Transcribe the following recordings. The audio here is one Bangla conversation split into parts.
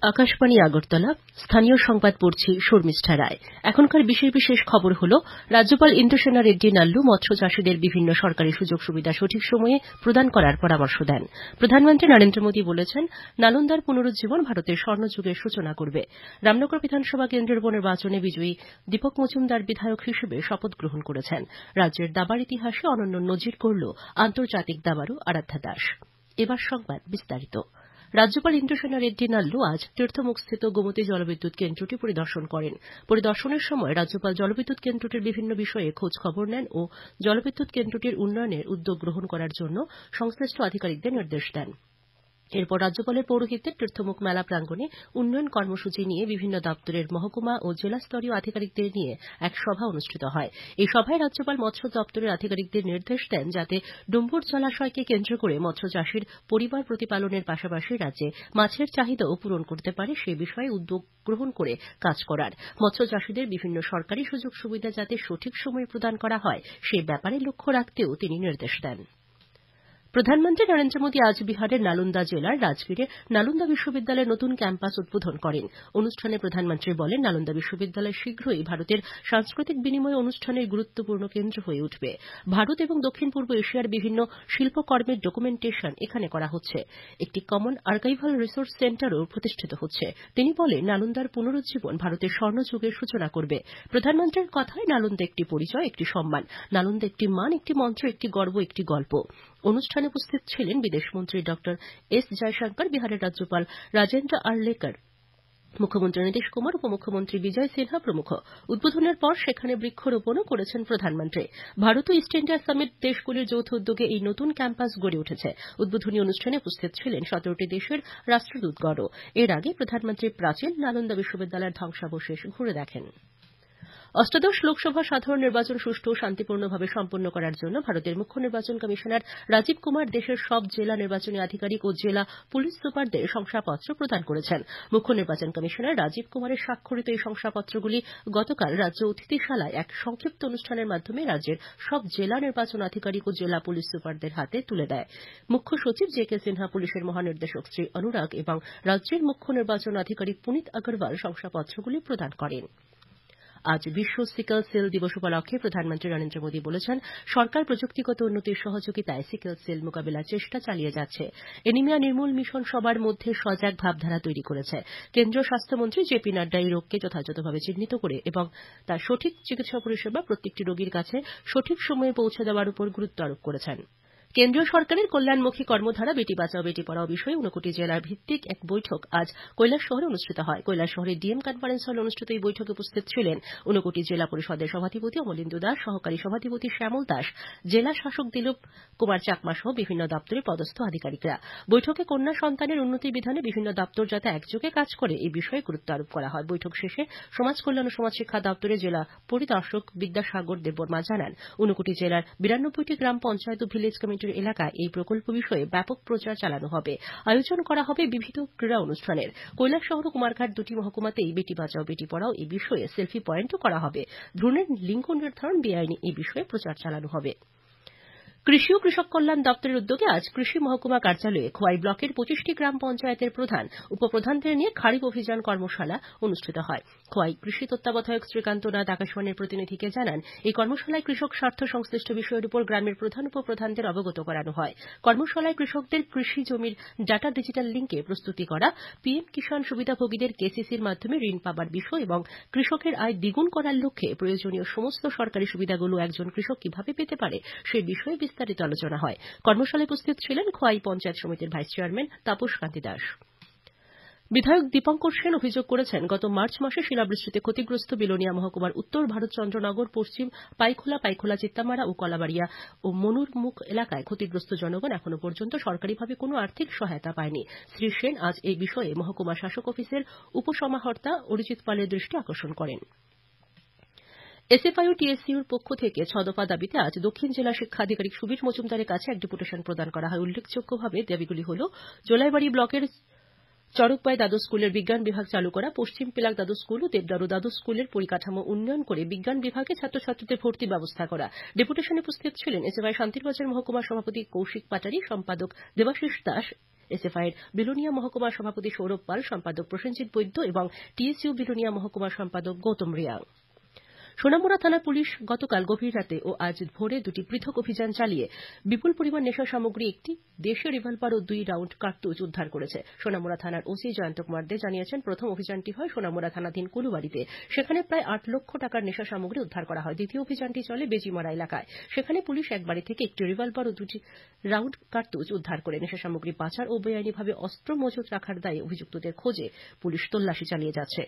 আকাশবাণী আগরতলা স্থানীয় সংবাদ পড়ছি শর্মিষ্ঠা রায়। এখনকার বিশেষ বিশেষ খবর হল রাজ্যপাল ইন্দ্রসেনা রেড্ডি নাল্লু মৎস্য চাষীদের বিভিন্ন সরকারি সুযোগ সুবিধা সঠিক সময়ে প্রদান করার পরামর্শ দেন। প্রধানমন্ত্রী নরেন্দ্র মোদী বলেছেন, নালন্দার পুনরুজ্জীবন ভারতের স্বর্ণযুগের সূচনা করবে। রামনগর বিধানসভা কেন্দ্রের উপনির্বাচনে বিজয়ী দীপক মজুমদার বিধায়ক হিসেবে শপথ গ্রহণ করেছেন। রাজ্যের দাবার ইতিহাসে অনন্য নজির গড়ল আন্তর্জাতিক দাবাড়ু আরাধ্যা দাস। এবার সংবাদ বিস্তারিত। রাজ্যপাল ইন্দ্রসেনা রেড্ডি নাল্লু আজ তীর্থমুখস্থিত গোমতী জলবিদ্যুৎ কেন্দ্রটি পরিদর্শন করেন। পরিদর্শনের সময় রাজ্যপাল জলবিদ্যুৎ কেন্দ্রটির বিভিন্ন বিষয়ে খোঁজ খবর নেন ও জলবিদ্যুৎ কেন্দ্রটির উন্নয়নের উদ্যোগ গ্রহণ করার জন্য সংশ্লিষ্ট আধিকারিকদের নির্দেশ দেন। এরপর রাজ্যপালের পৌরোহিত্যে তীর্থমুখ মেলা প্রাঙ্গণে উন্নয়ন কর্মসূচি নিয়ে বিভিন্ন দপ্তরের মহকুমা ও জেলা স্তরীয় আধিকারিকদের নিয়ে এক সভা অনুষ্ঠিত হয়। এই সভায় রাজ্যপাল মৎস্য দপ্তরের আধিকারিকদের নির্দেশ দেন, যাতে ডুম্বুর জলাশয়কে কেন্দ্র করে মৎস্য চাষীর পরিবার প্রতিপালনের পাশাপাশি রাজ্যে মাছের চাহিদাও পূরণ করতে পারে সে বিষয়ে উদ্যোগ গ্রহণ করে কাজ করার। মৎস্য চাষীদের বিভিন্ন সরকারি সুযোগ সুবিধা যাতে সঠিক সময়ে প্রদান করা হয় সে ব্যাপারে লক্ষ্য রাখতেও তিনি নির্দেশ দেন। প্রধানমন্ত্রী নরেন্দ্র মোদী আজ বিহারের নালন্দা জেলার রাজগীরে নালন্দা বিশ্ববিদ্যালয়ের নতুন ক্যাম্পাস উদ্বোধন করেন। অনুষ্ঠানে প্রধানমন্ত্রী বলেন, নালন্দা বিশ্ববিদ্যালয় শীঘ্রই ভারতের সাংস্কৃতিক বিনিময় অনুষ্ঠানের গুরুত্বপূর্ণ কেন্দ্র হয়ে উঠবে। ভারত এবং দক্ষিণ পূর্ব এশিয়ার বিভিন্ন শিল্পকর্মের ডকুমেন্টেশন এখানে করা হচ্ছে। একটি কমন আর্কাইভাল রিসোর্স সেন্টারও প্রতিষ্ঠিত হচ্ছে। তিনি বলেন, নালন্দার পুনরুজ্জীবন ভারতের স্বর্ণযুগের সূচনা করবে। প্রধানমন্ত্রীর কথায়, নালন্দা একটি পরিচয়, একটি সম্মান। নালন্দা একটি মান, একটি মন্ত্র, একটি গর্ব, একটি গল্প। অনুষ্ঠানে উপস্থিত ছিলেন বিদেশমন্ত্রী ড এস জয়শঙ্কর, বিহারের রাজ্যপাল রাজেন্দ্র আর্লেকার, মুখ্যমন্ত্রী নীতিশ কুমার, উপমুখ্যমন্ত্রী বিজয় সিনহা প্রমুখ। উদ্বোধনের পর সেখানে বৃক্ষরোপণও করেছেন প্রধানমন্ত্রী। ভারত ও ইস্ট ইন্ডিয়া সামিট দেশগুলির যৌথ উদ্যোগে এই নতুন ক্যাম্পাস গড়ে উঠেছে। উদ্বোধনী অনুষ্ঠানে উপস্থিত ছিলেন 17টি দেশের রাষ্ট্রদূতগণও। এর আগে প্রধানমন্ত্রী প্রাচীন নালন্দা বিশ্ববিদ্যালয়ের ধ্বংসাবশেষ ঘুরে দেখেন। অষ্টাদশ লোকসভা সাধারণ নির্বাচন সুষ্ঠু ও শান্তিপূর্ণভাবে সম্পন্ন করার জন্য ভারতের মুখ্য নির্বাচন কমিশনার রাজীব কুমার দেশের সব জেলা নির্বাচনী আধিকারিক ও জেলা পুলিশ সুপারদের শংসাপত্র প্রদান করেছেন। মুখ্য নির্বাচন কমিশনার রাজীব কুমারের স্বাক্ষরিত এই শংসাপত্রগুলি গতকাল রাজ্য অতিথিশালায় এক সংক্ষিপ্ত অনুষ্ঠানের মাধ্যমে রাজ্যের সব জেলা নির্বাচন আধিকারিক ও জেলা পুলিশ সুপারদের হাতে তুলে দেয়। মুখ্য সচিব জে কে সিনহা, পুলিশের মহানির্দেশক শ্রী অনুরাগ এবং রাজ্যের মুখ্য নির্বাচন আধিকারিক পুনিত আগরওয়াল শংসাপত্রগুলি প্রদান করেন। আজ বিশ্ব সিকেল সেল দিবস উপলক্ষে প্রধানমন্ত্রী নরেন্দ্র মোদী বলেছেন, সরকার প্রযুক্তিগত উন্নতির সহযোগিতায় সিকেল সেল মোকাবিলার চেষ্টা চালিয়ে যাচ্ছে। এনিমিয়া নির্মূল মিশন সবার মধ্যে সজাগ ভাবধারা তৈরি করেছে। কেন্দ্রীয় স্বাস্থ্যমন্ত্রী জে পি নাড্ডা এই রোগকে যথাযথভাবে চিহ্নিত করে এবং তার সঠিক চিকিৎসা পরিষেবা প্রত্যেকটি রোগীর কাছে সঠিক সময়ে পৌঁছে দেওয়ার উপর গুরুত্ব আরোপ করেছেন। কেন্দ্রীয় সরকারের কল্যাণমুখী কর্মধারা বেটি বাঁচাও বেটি পড়াও বিষয়ে 59 জেলার ভিত্তিক এক বৈঠক আজ কৈলাসহরে অনুষ্ঠিত হয়। কৈলাসহরের ডিএম কনফারেন্স হলে অনুষ্ঠিত এই বৈঠকে উপস্থিত ছিলেন 59 জেলা পরিষদের সভাধিপতি অমলেন্দু দাস, সহকারী সভাধিপতি শ্যামল দাস, জেলা শাসক দিলীপ কুমার চাকমা সহ বিভিন্ন দপ্তরে পদস্থ আধিকারিকরা। বৈঠকে কন্যা সন্তানের উন্নতি বিধানে বিভিন্ন দপ্তর যাতে একযোগে কাজ করে এই বিষয়ে গুরুত্ব আরোপ করা হয়। বৈঠক শেষে সমাজ কল্যাণ ও সমাজ শিক্ষা দপ্তরের জেলা পরিদর্শক বিদ্যাসাগর দেববর্মা জানান, 59 জেলার 92টি গ্রাম পঞ্চায়েত ও ভিলেজ কমিটির এলাকায় এই প্রকল্প বিষয়ে ব্যাপক প্রচার চালানো হবে। আয়োজন করা হবে বিবিধ ক্রীড়া অনুষ্ঠানের। কৈলাসহর ও কুমারঘাট দুটি মহকুমাতেই বেটি বাঁচাও বেটি পড়াও এই বিষয়ে সেলফি পয়েন্টও করা হবে। ভ্রূণের লিঙ্গ নির্ধারণ বেআইনি এই বিষয়ে প্রচার চালানো হবে। কৃষি ও কৃষক কল্যাণ দপ্তরের উদ্যোগে আজ কৃষি মহকুমা কার্যালয়ে খোয়াই ব্লকের 25টি গ্রাম পঞ্চায়েতের প্রধান উপপ্রধানদের নিয়ে খারিফ অভিযান কর্মশালা অনুষ্ঠিত হয়। খোয়াই কৃষি তত্ত্বাবধায়ক শ্রীকান্ত নাথ আকাশবাণীর প্রতিনিধিকে জানান, এই কর্মশালায় কৃষক স্বার্থ সংশ্লিষ্ট বিষয়ের উপর গ্রামের প্রধান উপপ্রধানদের অবগত করানো হয়। কর্মশালায় কৃষকদের কৃষি জমির ডাটা ডিজিটাল লিঙ্কে প্রস্তুতি করা, পিএম কিষাণ সুবিধাভোগীদের কেসিসির মাধ্যমে ঋণ পাবার বিষয় এবং কৃষকের আয় দ্বিগুণ করার লক্ষ্যে প্রয়োজনীয় সমস্ত সরকারি সুবিধাগুলো একজন কৃষক কিভাবে পেতে পারে সে বিষয়ে বিস্তারিত আলোচনা হয়। কর্মশালায় উপস্থিত ছিলেন খোয়াই পঞ্চায়েত সমিতির ভাইস চেয়ারম্যান তাপস কান্তি দাস। বিধায়ক দীপঙ্কর সেন অভিযোগ করেছেন, গত মার্চ মাসে শিলাবৃষ্টিতে ক্ষতিগ্রস্ত বিলোনিয়া মহকুমার উত্তর ভারতচন্দ্রনগর, পশ্চিম পাইখোলা, চিত্তামারা ও কলাবাড়িয়া ও মনুরমুখ এলাকায় ক্ষতিগ্রস্ত জনগণ এখনো পর্যন্ত সরকারিভাবে কোনো আর্থিক সহায়তা পায়নি। শ্রী সেন আজ এই বিষয়ে মহকুমা শাসক অফিসের উপসমাহর্তা অরিজিৎ পালের দৃষ্টি আকর্ষণ করেন। এসএফআই ও টিএসসিউর পক্ষ থেকে 6 দফা দাবিতে আজ দক্ষিণ জেলা শিক্ষা আধিকারিক সুবীর মজুমদারের কাছে এক ডেপুটেশন প্রদান করা হয়। উল্লেখযোগ্যভাবে দাবিগুলি হল, জোলাইবাড়ি ব্লকের চরকবাই দ্বাদশ স্কুলের বিজ্ঞান বিভাগ চালু করা, পশ্চিম পিলাক দ্বাদশ স্কুল ও দেবদারু দ্বাদশ স্কুলের পরিকাঠামো উন্নয়ন করে বিজ্ঞান বিভাগে ছাত্রছাত্রীদের ভর্তির ব্যবস্থা করা। ডেপুটেশনে উপস্থিত ছিলেন এসএফআই শান্তিরবাজার মহকুমার সভাপতি কৌশিক পাটারি, সম্পাদক দেবাশিস দাস এসএফআই এর বিলোনিয়া মহকুমা সভাপতি সৌরভ পাল, সম্পাদক প্রসেনজিৎ বৈদ্য এবং টিএসইউ বিলোনিয়া মহকুমা সম্পাদক গৌতম রিয়াং। সোনামুড়া থানা পুলিশ গতকাল গভীর রাতে ও আজ ভোরে দুটি পৃথক অভিযান চালিয়ে বিপুল পরিমাণ নেশা সামগ্রী, একটি দেশীয় রিভলভার ও 2 রাউন্ড কার্তুজ উদ্ধার করেছে। সোনামুড়া থানার ওসি জয়ন্ত কুমার দে জানিয়েছেন, প্রথম অভিযানটি হয় সোনামুড়া থানাধীন কুলুবাড়িতে। সেখানে প্রায় 8 লক্ষ টাকার নেশা সামগ্রী উদ্ধার করা হয়। দ্বিতীয় অভিযানটি চলে বেজিমারা এলাকায়। সেখানে পুলিশ এক বাড়ি থেকে একটি রিভলভার ও 2 রাউন্ড কার্তুজ উদ্ধার করে নেশা সামগ্রী পাচার ও বেআইনিভাবে অস্ত্র মজুত রাখার দায়ে অভিযুক্তদের খোঁজে পুলিশ তল্লাশি চালিয়ে যাচ্ছে।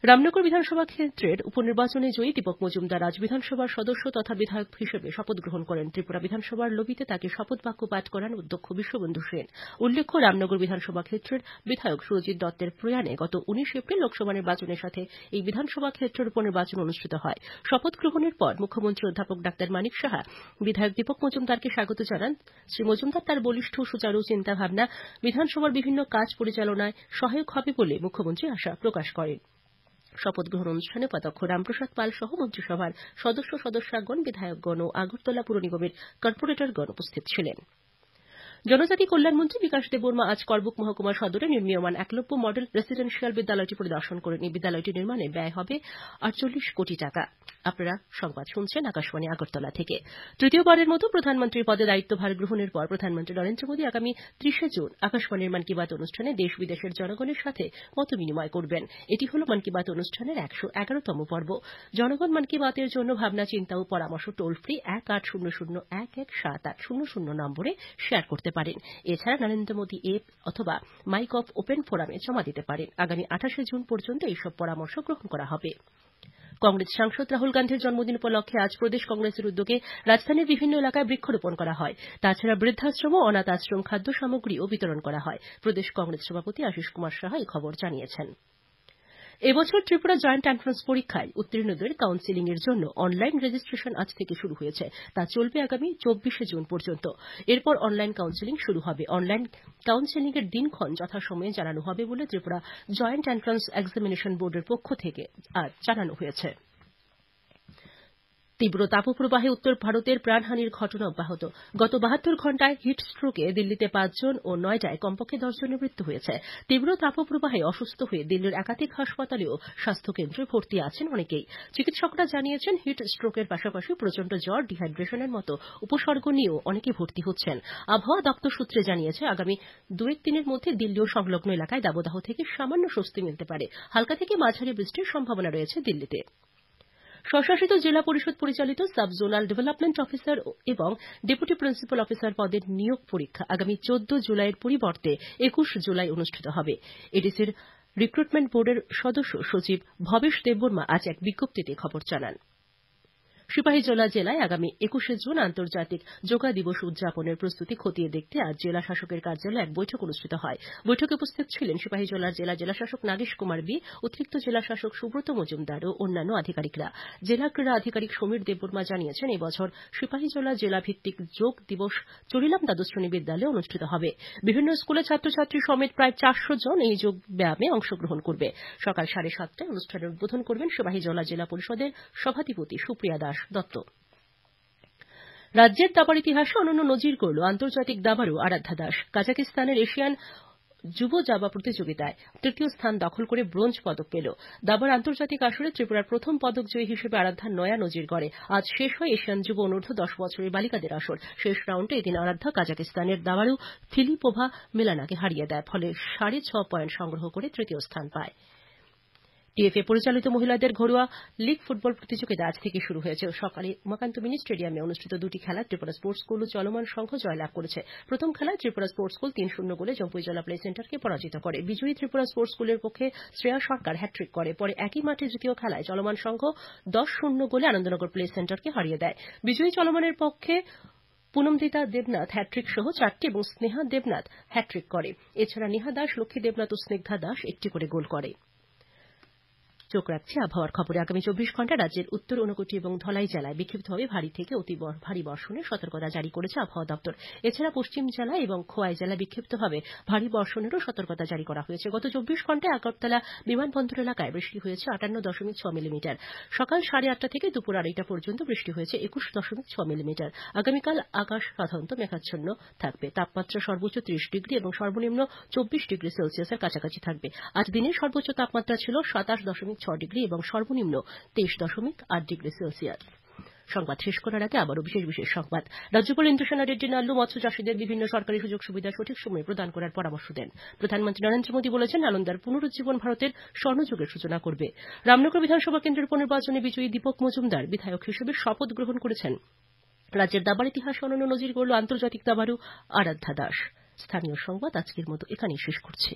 রামনগর বিধানসভা ক্ষেত্রের উপনির্বাচনে জয়ী দীপক মজুমদার আজ বিধানসভার সদস্য তথা বিধায়ক হিসেবে শপথ গ্রহণ করেন। ত্রিপুরা বিধানসভার লবিতে তাকে শপথ বাক্য পাঠ করান অধ্যক্ষ বিশ্ববন্ধু সেন। উল্লেখ্য, রামনগর বিধানসভা ক্ষেত্রের বিধায়ক সুরজিৎ দত্তের প্রয়াণে গত 19 এপ্রিল লোকসভা নির্বাচনের সাথে এই বিধানসভা ক্ষেত্রের উপনির্বাচন অনুষ্ঠিত হয়। শপথ গ্রহণের পর মুখ্যমন্ত্রী অধ্যাপক ডাক্তার মানিক সাহা বিধায়ক দীপক মজুমদারকে স্বাগত জানান। শ্রী মজুমদার তার বলিষ্ঠ সুচারু চিন্তাভাবনা বিধানসভার বিভিন্ন কাজ পরিচালনায় সহায়ক হবে বলে মুখ্যমন্ত্রী আশা প্রকাশ করেন। শপথ গ্রহণ অনুষ্ঠানে উপাধ্যক্ষ রামপ্রসাদ পাল সহ মন্ত্রিসভার সদস্যগণ, বিধায়কগণ ও আগরতলা পুর নিগমের কর্পোরেটরগণ উপস্থিত ছিলেন। জনজাতি কল্যাণমন্ত্রী বিকাশ দেববর্মা আজ করবুক মহকুমা সদরে নির্মীয়মান একলব্য মডেল রেসিডেন্সিয়াল বিদ্যালয়টি পরিদর্শন করেন। এই বিদ্যালয়টি নির্মাণে ব্যয় হবে 48 কোটি টাকা। আপনারা সংবাদ শুনছেন আকাশবাণী আগরতলা থেকে। তৃতীয়বারের মতো প্রধানমন্ত্রীর পদে দায়িত্বভার গ্রহণের পর প্রধানমন্ত্রী নরেন্দ্র মোদী আগামী 30 জুন আকাশবাণীর মন কি বাত অনুষ্ঠানে দেশ বিদেশের জনগণের সাথে মত বিনিময় করবেন। এটি হল মন কি বাত অনুষ্ঠানের 111তম পর্ব। জনগণ মন কি বাতের জন্য ভাবনা, চিন্তা ও পরামর্শ টোল ফ্রি 1800117800 নম্বরে শেয়ার করতে পারেন। এছাড়া নরেন্দ্র মোদী অ্যাপ অথবা মাইগভ ওপেন ফোরামে জমা দিতে পারেন। আগামী 28 জুন পর্যন্ত এইসব পরামর্শ গ্রহণ করা হবে। কংগ্রেস সাংসদ রাহুল গান্ধীর জন্মদিন উপলক্ষে আজ প্রদেশ কংগ্রেসের উদ্যোগে রাজধানীর বিভিন্ন এলাকায় বৃক্ষরোপণ করা হয়। তাছাড়া বৃদ্ধাশ্রম ও অনাথ আশ্রম খাদ্য সামগ্রীও বিতরণ করা হয়। প্রদেশ কংগ্রেস সভাপতি আশিস কুমার সাহা এই খবর জানিয়েছেন। এবছর ত্রিপুরা জয়েন্ট এন্ট্রান্স পরীক্ষায় উত্তীর্ণদের কাউন্সেলিং এর জন্য অনলাইন রেজিস্ট্রেশন আজ থেকে শুরু হয়েছে। তা চলবে আগামী 24 জুন পর্যন্ত। এরপর অনলাইন কাউন্সেলিং শুরু হবে। অনলাইন কাউন্সেলিং এর দিনক্ষণ যথাসময়ে জানানো হবে বলে ত্রিপুরা জয়েন্ট এন্ট্রান্স এক্সামিনেশন বোর্ডের পক্ষ থেকে আজ জানানো হয়েছে। তীব্র তাপপ্রবাহে উত্তর ভারতের প্রাণহানির ঘটনা অব্যাহত। গত 72 ঘণ্টায় হিট স্ট্রোকে দিল্লিতে 5 জন ও নয়ডায় কমপক্ষে 10 জনের মৃত্যু হয়েছে। তীব্র তাপপ্রবাহে অসুস্থ হয়ে দিল্লির একাধিক হাসপাতালে ও স্বাস্থ্যকেন্দ্রে ভর্তি আছেন অনেকেই। চিকিৎসকরা জানিয়েছেন, হিট স্ট্রোকের পাশাপাশি প্রচণ্ড জ্বর, ডিহাইড্রেশনের মতো উপসর্গ নিয়েও অনেকে ভর্তি হচ্ছেন। আবহাওয়া দপ্তর সূত্রে জানিয়েছে, আগামী 2-1 দিনের মধ্যে দিল্লি ও সংলগ্ন এলাকায় দাবদাহ থেকে সামান্য স্বস্তি মিলতে পারে। হালকা থেকে মাঝারি বৃষ্টির সম্ভাবনা রয়েছে দিল্লিতে। স্বশাসিত জেলা পরিষদ পরিচালিত সাব জোনাল ডেভেলপমেন্ট অফিসার এবং ডেপুটি প্রিন্সিপাল অফিসার পদের নিয়োগ পরীক্ষা আগামী 14 জুলাইয়ের পরিবর্তে 21 জুলাই অনুষ্ঠিত হবে। এডিসির রিক্রুটমেন্ট বোর্ডের সদস্য সচিব ভবেশ দেববর্মা আজ এক বিজ্ঞপ্তিতে খবর জানান। সিপাহীজলা জেলায় আগামী 21 জুন আন্তর্জাতিক যোগা দিবস উদযাপনের প্রস্তুতি খতিয়ে দেখতে আজ জেলা শাসকের কার্যালয়ে এক বৈঠক অনুষ্ঠিত হয়। বৈঠকে উপস্থিত ছিলেন সিপাহীজলার জেলাশাসক নাগেশ কুমার বি, অতিরিক্ত জেলাশাসক সুব্রত মজুমদার ও অন্যান্য আধিকারিকরা। জেলা ক্রীড়া আধিকারিক সমীর দেববর্মা জানিয়েছেন, এবছর সিপাহীজলা জেলা ভিত্তিক যোগ দিবস চরিলাম দ্বাদশ শ্রেণী বিদ্যালয়ে অনুষ্ঠিত হবে। বিভিন্ন স্কুলের ছাত্রছাত্রী সমেত প্রায় 400 জন এই যোগ ব্যায়ামে অংশগ্রহণ করবে। সকাল 7:30টায় অনুষ্ঠানের উদ্বোধন করবেন সিপাহীজলা জেলা পরিষদের সভাধিপতি সুপ্রিয়া দত্ত। রাজ্যের দাবার ইতিহাসে অনন্য নজির গড়ল আন্তর্জাতিক দাবাড়ু আরাধ্যা দাস। কাজাকিস্তানের এশিয়ান যুব দাবা প্রতিযোগিতায় 3য় স্থান দখল করে ব্রোঞ্জ পদক পেল। দাবার আন্তর্জাতিক আসরে ত্রিপুরার প্রথম পদক জয়ী হিসেবে আরাধ্যা নয়া নজির গড়ে। আজ শেষ হয় এশিয়ান যুব অনূর্ধ্ব 10 বছরের বালিকাদের আসর। শেষ রাউন্ডে এদিন আরাধ্যা কাজাকিস্তানের দাবাড়ু ফিলিপোভা মিলানাকে হারিয়ে দেয়। ফলে 6.5 পয়েন্ট সংগ্রহ করে 3য় স্থান পায়। টিএফএ পরিচালিত মহিলাদের ঘরোয়া লীগ ফুটবল প্রতিযোগিতা আজ থেকে শুরু হয়েছে। সকালে উমাকান্ত মিনি স্টেডিয়ামে অনুষ্ঠিত দুটি খেলায় ত্রিপুরা স্পোর্টস স্কুল ও চলমান সংঘ জয়লাভ করেছে। প্রথম খেলায় ত্রিপুরা স্পোর্টস স্কুল 3-0 গোলে জম্পুইজলা প্লে সেন্টারকে পরাজিত করে। বিজয়ী ত্রিপুরা স্পোর্টস স্কুলের পক্ষে শ্রেয়া সরকার হ্যাট্রিক করে। পরে একই মাঠে দ্বিতীয় খেলায় চলমান সংঘ 10-0 গোলে আনন্দনগর প্লে সেন্টারকে হারিয়ে দেয়। বিজয়ী চলমানের পক্ষে পুনমদিতা দেবনাথ হ্যাট্রিক সহ 4টি এবং স্নেহা দেবনাথ হ্যাট্রিক করে। এছাড়া নিহা দাস, লক্ষ্মী দেবনাথ ও স্নিগ্ধা দাস একটি করে গোল করে। চোখ রাখছি আবহাওয়ার খবরে। আগামী 24 ঘন্টা রাজ্যের উত্তর ঊনকোটি এবং ধলাই জেলায় বিক্ষিপ্তভাবে ভারী থেকে অতি ভারী বর্ষণের সতর্কতা জারি করেছে আবহাওয়া দপ্তর। এছাড়া পশ্চিম জেলা এবং খোয়াই জেলায় বিক্ষিপ্তভাবে ভারী বর্ষণেরও সতর্কতা জারি করা হয়েছে। গত 24 ঘন্টায় আগরতলা বিমানবন্দর এলাকায় বৃষ্টি হয়েছে 58.6 মিলিমিটার। সকাল 8:30 থেকে দুপুর 2:30 পর্যন্ত বৃষ্টি হয়েছে 21.6 মিলিমিটার। আগামীকাল আকাশ সাধারণত মেঘাচ্ছন্ন থাকবে। তাপমাত্রা সর্বোচ্চ 30 ডিগ্রি এবং সর্বনিম্ন 24 ডিগ্রি সেলসিয়াসের কাছাকাছি থাকবে। আজ দিনের সর্বোচ্চ তাপমাত্রা ছিল 27.6 ডিগ্রি এবং সর্বনিম্ন 23.8 ডিগ্রি সেলসিয়াস। সংবাদ শেষ করার আগে আবারও বিশেষ সংবাদ। রাজ্যপাল ইন্দ্রসেনা রেড্ডি নাল্লু মৎস্য চাষীদের বিভিন্ন সরকারি সুযোগ সুবিধা সঠিক সময়ে প্রদান করার পরামর্শ দেন। প্রধানমন্ত্রী নরেন্দ্র মোদী বলেছেন, নালন্দার পুনরুজ্জীবন ভারতের স্বর্ণযুগের সূচনা করবে। রামনগর বিধানসভা কেন্দ্রের উপনির্বাচনে বিজয়ী দীপক মজুমদার বিধায়ক হিসেবে শপথ গ্রহণ করেছেন। রাজ্যের দাবার ইতিহাসে অনন্য নজির গড়ল আন্তর্জাতিক দাবাড়ু আরাধ্যা দাস। স্থানীয় সংবাদ আজকের মতো এখানেই শেষ করছি।